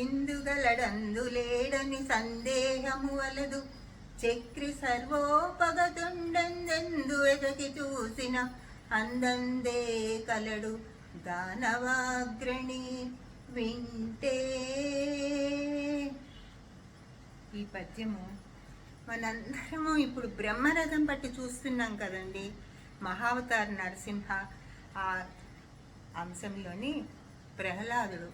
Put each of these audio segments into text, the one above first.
ఇందుగలడందులేడని సందేహము వలదు. చక్రి సర్వోపగతుండెందెందు ఎదకి చూసిన అందందే కలడు దానవాగ్రణి వింటే. ఈ పద్యము మనందరము ఇప్పుడు బ్రహ్మరథం పట్టి చూస్తున్నాం కదండి. మహావతార నరసింహ ఆ అంశంలోని ప్రహ్లాదుడు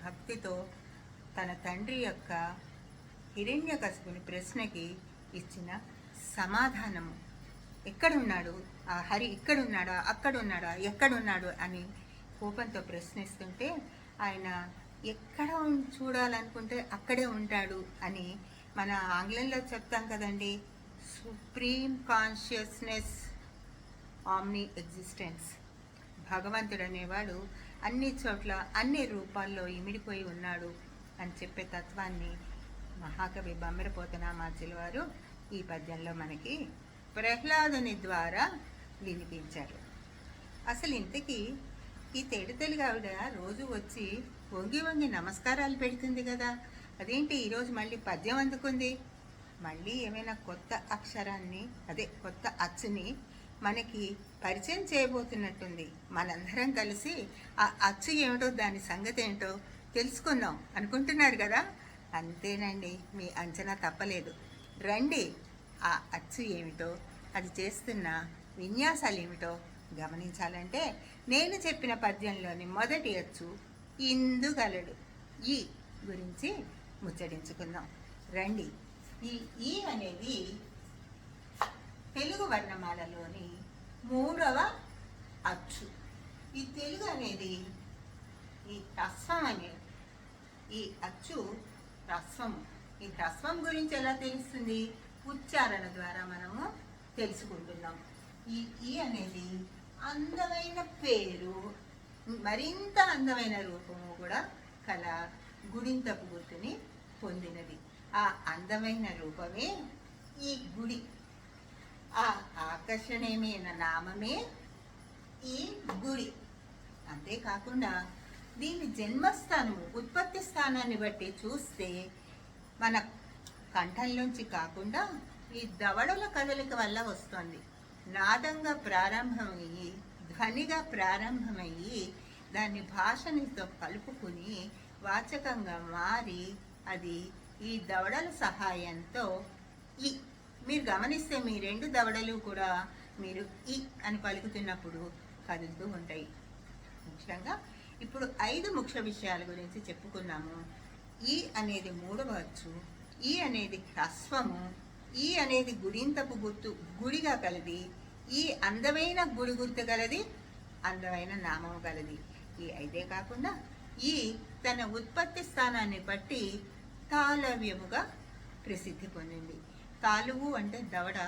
భక్తితో తన తండ్రి యొక్క హిరణ్యకశిపుని ప్రశ్నకి ఇచ్చిన సమాధానము. ఎక్కడున్నాడు ఆ హరి, ఇక్కడున్నాడా అక్కడున్నాడా ఎక్కడున్నాడు అని కోపంతో ప్రశ్నిస్తుంటే ఆయన ఎక్కడ చూడాలనుకుంటే అక్కడే ఉంటాడు అని మన ఆంగ్లంలో చెప్తాం కదండి, సుప్రీం కాన్షియస్నెస్ ఆమ్ని ఎగ్జిస్టెన్స్. భగవంతుడు అనేవాడు అన్ని చోట్ల అన్ని రూపాల్లో ఇమిడిపోయి ఉన్నాడు అని చెప్పే తత్వాన్ని మహాకవి బమ్మెరపోతనామాచ్యుల వారు ఈ పద్యంలో మనకి ప్రహ్లాదుని ద్వారా వినిపించారు. అసలు ఇంతకీ ఈ తెలుగు ఆవిడ రోజు వచ్చి వంగి వంగి నమస్కారాలు పెడుతుంది కదా, అదేంటి ఈరోజు మళ్ళీ పద్యం అందుకుంది? మళ్ళీ ఏమైనా కొత్త అక్షరాన్ని, అదే కొత్త అచ్చుని మనకి పరిచయం చేయబోతున్నట్టుంది. మనందరం కలిసి ఆ అచ్చు ఏమిటో దాని సంగతి ఏంటో తెలుసుకుందాం అనుకుంటున్నారు కదా. అంతేనండి, మీ అంచనా తప్పలేదు. రండి, ఆ అచ్చు ఏమిటో, అది చేస్తున్న విన్యాసాలు ఏమిటో గమనించాలంటే నేను చెప్పిన పద్యంలోని మొదటి అచ్చు ఇందుగలడు, ఈ గురించి ముచ్చరించుకుందాం రండి. ఈ అనేది తెలుగు వర్ణమాలలోని 3వ అచ్చు. ఈ తెలుగు అనేది ఈ హ్రస్వం అనేది, ఈ అచ్చు హ్రస్వము. ఈ హ్రస్వం గురించి ఎలా తెలుస్తుంది? ఉచ్చారణ ద్వారా మనము తెలుసుకుంటున్నాం. ఈ అనేది అందమైన పేరు, మరింత అందమైన రూపము కూడా కల గుడింతపు గుర్తుని పొందినది. ఆ అందమైన రూపమే ఈ గుడి, ఆ ఆకర్షణీయమైన నామమే ఈ గుడి. అంతేకాకుండా దీని జన్మస్థానము, ఉత్పత్తి స్థానాన్ని బట్టి చూస్తే మన కంఠంలోంచి కాకుండా ఈ దవడల కదలిక వల్ల వస్తుంది. నాదంగా ప్రారంభమయ్యి ధ్వనిగా ప్రారంభమయ్యి దాన్ని భాషనితో కలుపుకుని వాచకంగా మారి అది ఈ దవడల సహాయంతో ఈ, మీరు గమనిస్తే మీ 2 దవడలు కూడా మీరు ఈ అని పలుకుతున్నప్పుడు కదులుతూ ఉంటాయి. ముఖ్యంగా ఇప్పుడు 5 ముఖ్య విషయాల గురించి చెప్పుకున్నాము. ఈ అనేది 3వ అచ్చు, ఈ అనేది హ్రస్వము, ఈ అనేది గుడింతపు గుర్తు, గుడిగా కలది, ఈ అందమైన గుడి గుర్తు గలది, అందమైన నామము గలది. ఈ 5 కాకుండా ఈ తన ఉత్పత్తి స్థానాన్ని బట్టి తాళవ్యముగా ప్రసిద్ధి పొందింది. తాలువు అంటే దవడ,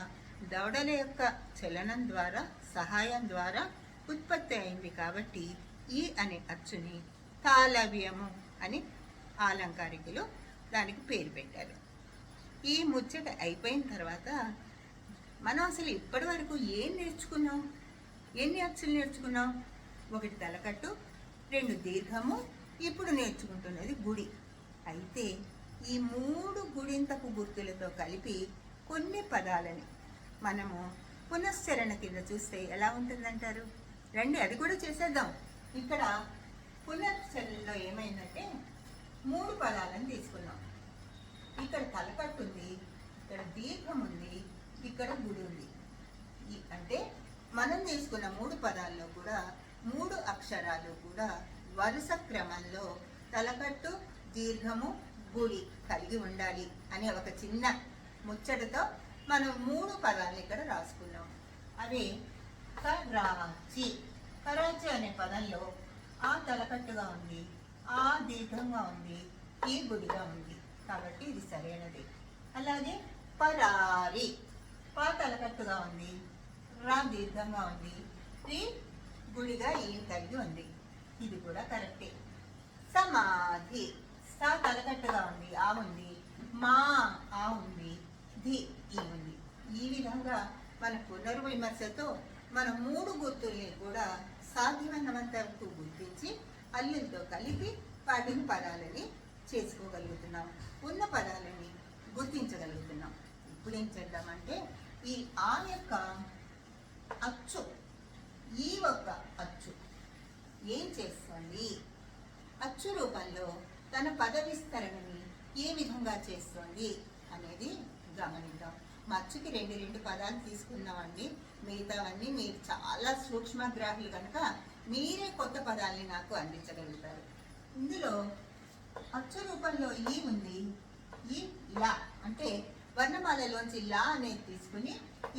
దవడల యొక్క చలనం ద్వారా, సహాయం ద్వారా ఉత్పత్తి అయింది కాబట్టి ఈ అనే అచ్చుని తాళవ్యము అని ఆలంకారికులు దానికి పేరు పెట్టారు. ఈ ముచ్చట అయిపోయిన తర్వాత మనం అసలు ఇప్పటి వరకు ఏం నేర్చుకున్నాం? ఎన్ని అచ్చులు నేర్చుకున్నాం? 1 తలకట్టు, 2 దీర్ఘము, ఇప్పుడు నేర్చుకుంటున్నది గుడి. అయితే ఈ 3 గుడింతపు గుర్తులతో కలిపి కొన్ని పదాలని మనము పునశ్చరణ కింద చూస్తే ఎలా ఉంటుందంటారు? రండి, అది కూడా చేసేద్దాం. ఇక్కడ పునశ్చరణలో ఏమైందంటే 3 పదాలను తీసుకున్నాం. ఇక్కడ తలకట్టు ఉంది, ఇక్కడ దీర్ఘం ఉంది, ఇక్కడ గుడి ఉంది. అంటే మనం తీసుకున్న 3 పదాల్లో కూడా 3 అక్షరాలు కూడా వరుస క్రమంలో తలకట్టు, దీర్ఘము, గుడి కలిగి ఉండాలి అనే ఒక చిన్న ముచ్చటతో మనం 3 పదాలను ఇక్కడ రాసుకున్నాం. అవి కరాచి. కరాచి అనే పదంలో ఆ తలకట్టుగా ఉంది, ఆ దీర్ఘంగా ఉంది, ఈ గుడిగా ఉంది కాబట్టి ఇది సరైనది. అలాగే పరారి, పా తలకట్టుగా ఉంది, రా దీర్ఘంగా ఉంది, రీ గుడిగా ఈ కలిగి ఉంది, ఇది కూడా కరెక్టే. సమాధి, సా తలకట్టుగా ఉంది, ఆ ఉంది, మా ఆ ఉంది, ధి ఈ ఉంది. ఈ విధంగా మన పునర్విమర్శతో మన 3 గుర్తుల్ని కూడా సాధ్యమైనంత వరకు గుర్తించి అల్లులతో కలిపి వాటిని పదాలని చేసుకోగలుగుతున్నాం, ఉన్న పదాలని గుర్తించగలుగుతున్నాం. ఇప్పుడు ఏం చేద్దామంటే ఈ ఆ యొక్క అచ్చు, ఈ ఒక్క అచ్చు ఏం చేస్తుంది, అచ్చు రూపంలో తన పద విస్తరణని ఏ విధంగా చేస్తుంది అనేది గమనిద్దాం. మచ్చుకి రెండు పదాలు తీసుకున్నామండి. మిగతావన్నీ మీరు చాలా సూక్ష్మగ్రాహులు కనుక మీరే కొత్త పదాలని నాకు అందించగలుగుతారు. ఇందులో అచ్చు రూపంలో ఈ ఉంది, ఈ లా అంటే వర్ణమాలలోంచి లా అనేది తీసుకుని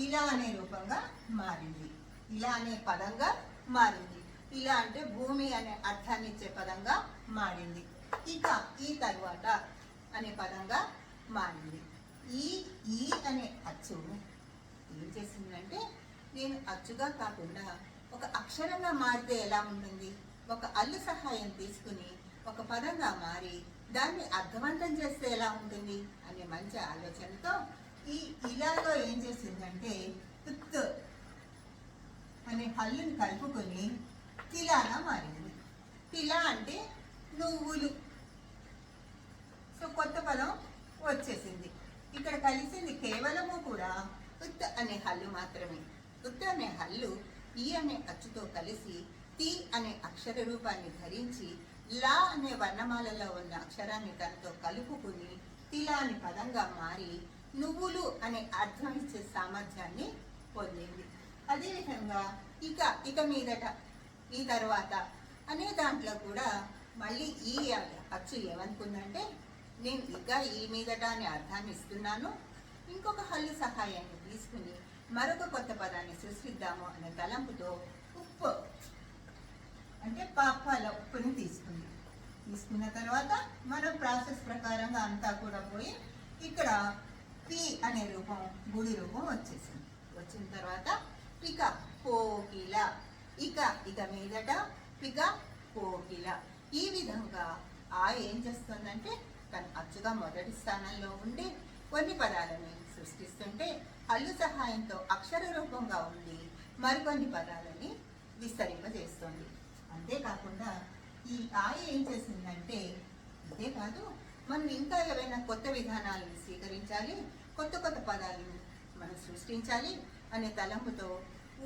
ఇలా అనే రూపంగా మారింది, ఇలా అనే పదంగా మారింది. ఇలా అంటే భూమి అనే అర్థాన్ని ఇచ్చే పదంగా మారింది. ఇక ఈ తర్వాత అనే పదంగా మారింది. ఈ అనే అచ్చు ఏం చేసిందంటే నేను అచ్చుగా కాకుండా ఒక అక్షరంగా మారితే ఎలా ఉంటుంది, ఒక అల్లు సహాయం తీసుకుని ఒక పదంగా మారి దాన్ని అర్థవంతం చేస్తే ఎలా ఉంటుంది అనే మంచి ఆలోచనతో ఈ ఇలాలో ఏం చేసిందంటే తుత్ అనే హల్లుని కలుపుకొని తిలాగా మారింది. తిలా అంటే నువ్వులు. సో కొత్త పదం వచ్చేసింది. ఇక్కడ కలిసింది కేవలము కూడా ఉత్ అనే హల్లు మాత్రమే. ఉత్ అనే హల్లు ఈ అనే అచ్చుతో కలిసి తి అనే అక్షర రూపాన్ని ధరించి లా అనే వర్ణమాలలో ఉన్న అక్షరాన్ని తనతో కలుపుకుని తిలా అనే పదంగా మారి నువ్వులు అనే అర్థం ఇచ్చే సామర్థ్యాన్ని పొందింది. అదేవిధంగా ఇక మీదట, ఈ తర్వాత అనే దాంట్లో కూడా మళ్ళీ ఈ అచ్చు ఏమనుకుందంటే నేను ఈ మీదట అనే అర్థాన్ని ఇస్తున్నాను, ఇంకొక హల్లు సహాయాన్ని తీసుకుని మరొక కొత్త పదాన్ని సృష్టిద్దాము అనే తలంపుతో ఉప్పు అంటే పాపాల ఉప్పుని తీసుకున్న తర్వాత మనం ప్రాసెస్ ప్రకారంగా అంతా కూడా పోయి ఇక్కడ పి అనే రూపం, గుడి రూపం వచ్చేసింది. వచ్చిన తర్వాత పిక కోకిల, ఇక మీదట పిక కోకిల. ఈ విధంగా ఆ ఏం చేస్తుందంటే తను అచ్చుగా మొదటి స్థానంలో ఉండి కొన్ని పదాలని సృష్టిస్తుంటే హల్లు సహాయంతో అక్షర రూపంగా ఉండి మరికొన్ని పదాలని విస్తరింపజేస్తుంది. అంతేకాకుండా ఈ ఆయ ఏం చేసిందంటే ఇదే కాదు, మనం ఇంకా ఏవైనా కొత్త విధానాలను స్వీకరించాలి, కొత్త పదాలను మనం సృష్టించాలి అనే తలంపుతో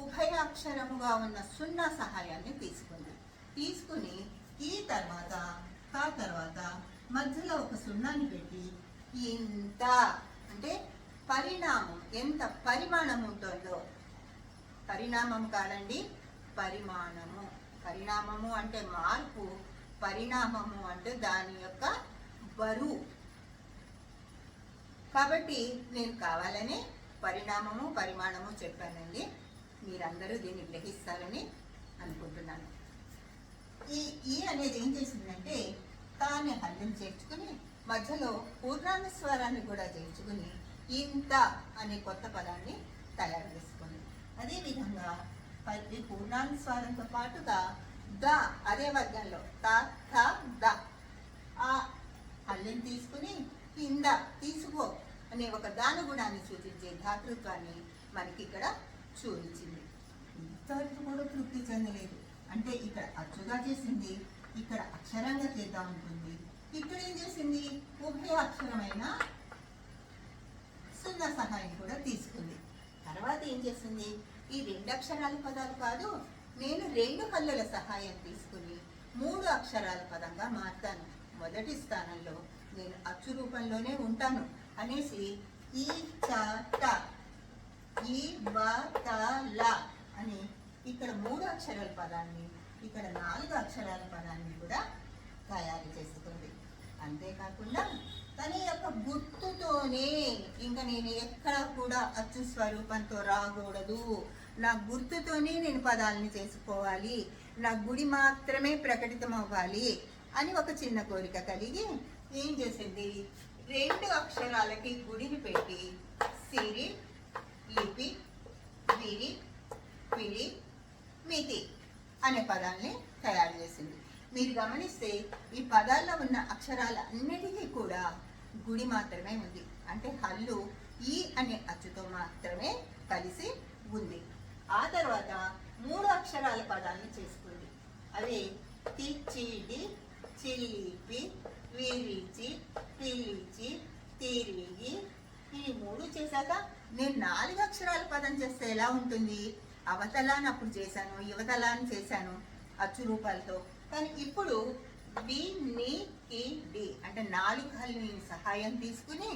ఉభయాక్షరముగా ఉన్న సున్నా సహాయాన్ని తీసుకుని ఈ తర్వాత మధ్యలో ఒక సున్నాన్ని పెట్టి ఇంత అంటే పరిణామం, ఎంత పరిమాణం ఉంటుందో, పరిణామం కాదండి పరిమాణము. పరిణామము అంటే మార్పు, పరిణామము అంటే దాని యొక్క బరువు. కాబట్టి నేను కావాలనే పరిమాణము చెప్పానండి. మీరందరూ దీన్ని గ్రహిస్తారని అనుకుంటున్నాను. ఈ అనేది ఏం చేసిందంటే తానే హల్లుని చేర్చుకుని మధ్యలో పూర్ణానుస్వారాన్ని కూడా చేర్చుకుని ఇంత అనే కొత్త పదాన్ని తయారు చేసుకుంది. అదేవిధంగా ఈ పూర్ణానుస్వారంతో పాటుగా ద అదే వర్గంలో ద ఆ హల్లుని తీసుకుని కింద తీసుకో అనే ఒక దాన గుణాన్ని సూచించే ధాతృత్వాన్ని మనకి ఇక్కడ చూపించింది. ఇంతవరకు కూడా తృప్తి చెందలేదు. అంటే ఇక్కడ అచ్చుగా చేసింది, ఇక్కడ అక్షరంగా చేద్దాం అనుకుంది, ఇక్కడ ఏం చేసింది ఉభయ అక్షరమైన సున్నా సహాయం కూడా తీసుకుంది. తర్వాత ఏం చేసింది ఈ 2 అక్షరాల పదాలు కాదు, నేను 2 హల్లుల సహాయం తీసుకుని 3 అక్షరాల పదంగా మారుతాను, మొదటి స్థానంలో నేను అచ్చు రూపంలోనే ఉంటాను అనేసి ఈ చ ఈ బ త ల అని ఇక్కడ 3 అక్షరాల పదాన్ని, ఇక్కడ 4 అక్షరాల పదాన్ని కూడా తయారు చేసుకుంది. అంతేకాకుండా తన యొక్క గుర్తుతోనే ఇంకా నేను ఎక్కడ కూడా అచ్చు స్వరూపంతో రాకూడదు, నా గుర్తుతోనే నేను పదాలని చేసుకోవాలి, నా గుడి మాత్రమే ప్రకటితం అవ్వాలి అని ఒక చిన్న కోరిక కలిగి ఏం చేసింది 2 అక్షరాలకి గుడిని పెట్టి సిరి, లిపి, విరి, పిలి, మితి అనే పదాన్ని తయారు చేసింది. మీరు గమనిస్తే ఈ పదాల్లో ఉన్న అక్షరాలన్నిటికీ కూడా గుడి మాత్రమే ఉంది. అంటే హల్లు ఈ అనే అచ్చుతో మాత్రమే కలిసి ఉంది. ఆ తర్వాత 3 అక్షరాల పదాన్ని చేసుకుంది. అవి తి, చి, డి, చిలిపి, విరిచి, పిలిచి, తిరిగి. ఈ 3 చేశాక నేను 4 అక్షరాల పదం చేస్తే ఎలా ఉంటుంది? అవతలాన్ని అప్పుడు చేశాను, యువతలాన్ని చేశాను అచ్చు రూపాలతో. కానీ ఇప్పుడు వి, ని, కి, డి అంటే 4 హల్లుని సహాయం తీసుకుని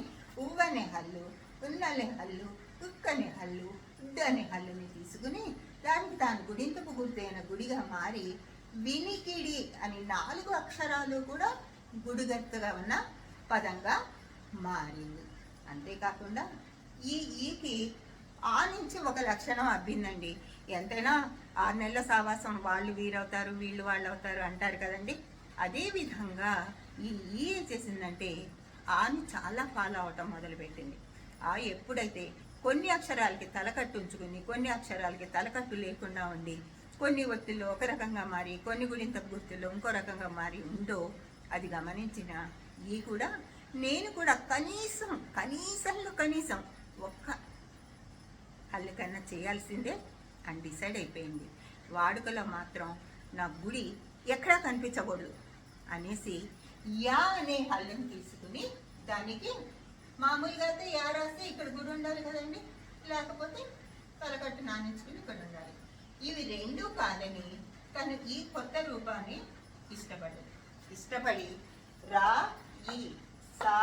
ఉవ్వనే హల్లు, ఉన్నలే హల్లు, ఉక్కనే హల్లు, ఉద్దనే హల్లుని తీసుకుని దానికి తాను గుడింతపు గుర్తైన గుడిగా మారి వినికిడి అని 4 అక్షరాలు కూడా గుడిగట్టుగా ఉన్న పదంగా మారింది. అంతేకాకుండా ఈ ఈకి ఆ నుంచి ఒక లక్షణం అబ్బిందండి. ఎంతైనా 6 నెలల సావాసం, వాళ్ళు వీరవుతారు, వీళ్ళు వాళ్ళు అవుతారు అంటారు కదండి. అదేవిధంగా ఈ ఏం చేసిందంటే ఆని చాలా ఫాలో అవటం మొదలుపెట్టింది. ఆ ఎప్పుడైతే కొన్ని అక్షరాలకి తలకట్టు ఉంచుకుని, కొన్ని అక్షరాలకి తలకట్టు లేకుండా ఉండి, కొన్ని ఒత్తుల్లో ఒక రకంగా మారి, కొన్ని గుడింత గుర్తుల్లో ఇంకో రకంగా మారి ఉందో అది గమనించిన ఈ కూడా నేను కూడా కనీసం ఒక్క హల్లు కన్నా చేయాల్సిందే అని డిసైడ్ అయిపోయింది. వాడుకలో మాత్రం నా గుడి ఎక్కడా కనిపించకూడదు అనేసి యా అనే హల్లుని తీసుకుని దానికి మామూలుగా అయితే యా రాస్తే ఇక్కడ గుడి ఉండాలి కదండి, లేకపోతే తలకట్టు నానించుకుని ఇక్కడ ఉండాలి. ఇవి 2 కాదని తను ఈ కొత్త రూపాన్ని ఇష్టపడి రా ఈ సా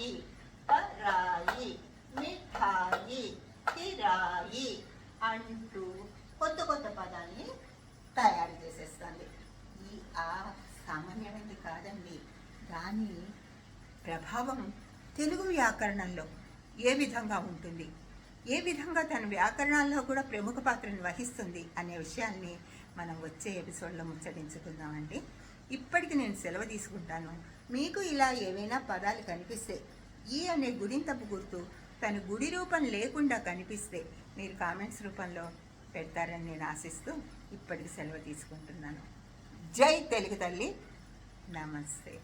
ఈ రాయి, మిఠాయి, కిరాయి అంటూ కొత్త పదాన్ని తయారు చేసేస్తుంది. ఈ ఆ సామాన్యమైనది కాదండి. దాని ప్రభావం తెలుగు వ్యాకరణంలో ఏ విధంగా ఉంటుంది, ఏ విధంగా తన వ్యాకరణాల్లో కూడా ప్రముఖ పాత్రను వహిస్తుంది అనే విషయాన్ని మనం వచ్చే ఎపిసోడ్లో ముచ్చటించుకుందామండి. ఇప్పటికి నేను సెలవు తీసుకుంటాను. మీకు ఇలా ఏవైనా పదాలు కనిపిస్తే, ఈ అనే గుడింతపు గుర్తు తన గుడి రూపం లేకుండా కనిపిస్తే మీరు కామెంట్స్ రూపంలో పెడతారని నేను ఆశిస్తూ ఇప్పటికి సెలవు తీసుకుంటున్నాను. జై తెలుగు తల్లి. నమస్తే.